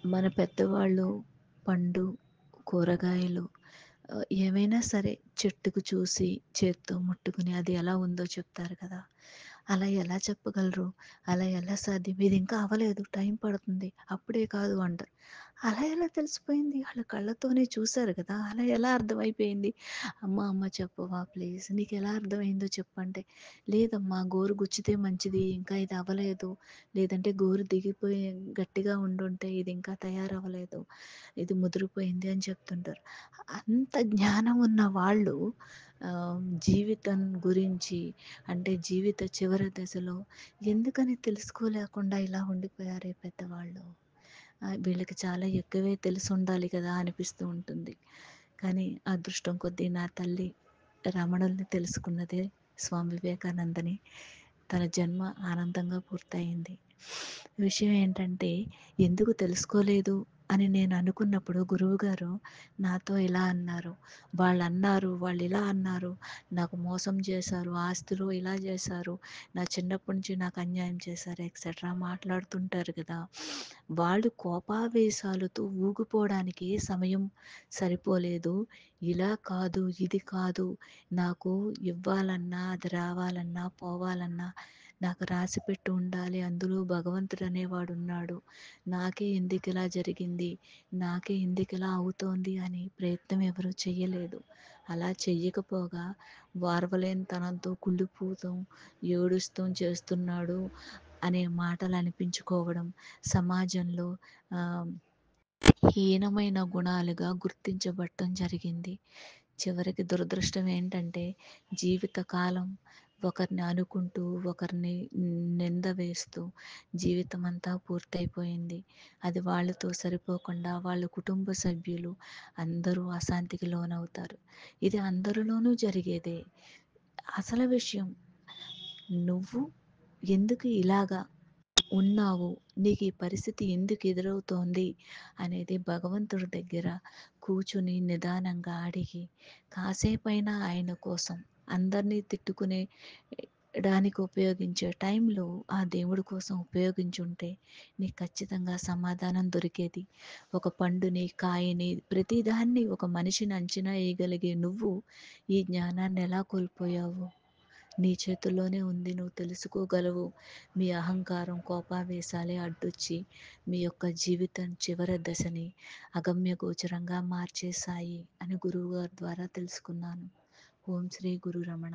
మన పెద్దవాళ్ళు పండు, కూరగాయలు ఏవైనా సరే చెట్టుకు చూసి చేత్తో ముట్టుకుని అది ఎలా ఉందో చెప్తారు కదా! అలా ఎలా చెప్పగలరు? అలా ఎలా సాధ్యం? ఇది ఇంకా అవ్వలేదు, టైం పడుతుంది, అప్పుడే కాదు అంటారు. అలా ఎలా తెలిసిపోయింది? ఆళ్ళ కళ్ళతోనే చూసారు కదా! అలా ఎలా అర్థమైపోయింది? అమ్మ చెప్పవా ప్లీజ్? నీకెలా అర్థమైందో చెప్పంటే, లేదమ్మా గోరు గుచ్చితే మంచిది, ఇంకా ఇది అవ్వలేదు. లేదంటే గోరు దిగిపోయి గట్టిగా ఉండుంటే ఇది ఇంకా తయారవ్వలేదు. ఇది ముదిరిపోయింది అని చెప్తుంటారు. అంత జ్ఞానం ఉన్న వాళ్ళు జీవితం గురించి అంటే జీవిత చివరి దశలో ఎందుకని తెలుసుకోలేకుండా ఇలా ఉండిపోయారే పెద్దవాళ్ళు? వీళ్ళకి చాలా ఎక్కువే తెలిసుండాలి కదా అనిపిస్తూ ఉంటుంది. కానీ అదృష్టం కొద్దీ నా తల్లి రమణుల్ని తెలుసుకున్నదే స్వామి వివేకానందని. తన జన్మ ఆనందంగా పూర్తయింది. విషయం ఏంటంటే, ఎందుకు తెలుసుకోలేదు అని నేను అనుకున్నప్పుడు గురువుగారు నాతో ఇలా అన్నారు. వాళ్ళిలా అన్నారు, నాకు మోసం చేశారు, ఆస్తిలో ఇలా చేశారు, నా చిన్నప్పటి నుంచి నాకు అన్యాయం చేశారు ఎక్సెట్రా మాట్లాడుతుంటారు కదా! వాళ్ళు కోపావేశాలతో ఊగిపోవడానికి సమయం సరిపోలేదు. ఇలా కాదు, ఇది కాదు, నాకు ఇవ్వాలన్నా, అది రావాలన్నా, పోవాలన్నా నాకు రాసిపెట్టి ఉండాలి. అందులో భగవంతుడనేవాడున్నాడు. నాకే ఎందుకిలా జరిగింది? నాకే ఎందుకిలా అవుతోంది? అని ప్రయత్నం ఎవరు చెయ్యలేదు. అలా చెయ్యకపోగా ఓర్వలేనితనంతో కుళ్ళిపోతూ, ఏడుస్తూ చేస్తున్నాడు అనే మాటలు అనిపించుకోవడం, సమాజంలో ఆహ్, హీనమైన గుణాలుగా గుర్తించబడటం జరిగింది. చివరికి దురదృష్టం ఏంటంటే, జీవితకాలం ఒకరిని అనుకుంటూ, ఒకరిని నింద వేస్తూ జీవితమంతా పూర్తయిపోయింది. అది వాళ్ళతో సరిపోకుండా వాళ్ళ కుటుంబ సభ్యులు అందరూ అశాంతికి లోనవుతారు. ఇది అందరిలోనూ జరిగేదే. అసలు విషయం నువ్వు ఎందుకు ఇలాగా ఉన్నావు? నీకు ఈ పరిస్థితి ఎందుకు ఎదురవుతోంది? అనేది భగవంతుడి దగ్గర కూర్చుని నిదానంగా అడిగి, కాసేపైనా ఆయన కోసం అందరినీ తిట్టుకునే డానికి ఉపయోగించే టైంలో ఆ దేవుడి కోసం ఉపయోగించుంటే నీకు ఖచ్చితంగా సమాధానం దొరికేది. ఒక పండుని, కాయని, ప్రతిదాన్ని ఒక మనిషిని అంచనా ఏయగలిగే నువ్వు ఈ జ్ఞానాన్ని ఎలా కోల్పోయావు? నీ చేతుల్లోనే ఉంది. నువ్వు తెలుసుకోగలవు. మీ అహంకారం, కోపావేశాలే అడ్డొచ్చి మీ యొక్క జీవితం చివరి దశని అగమ్యగోచరంగా మార్చేశాయి అని గురువుగారి ద్వారా తెలుసుకున్నాను. ఓం శ్రీ గురు రమణ.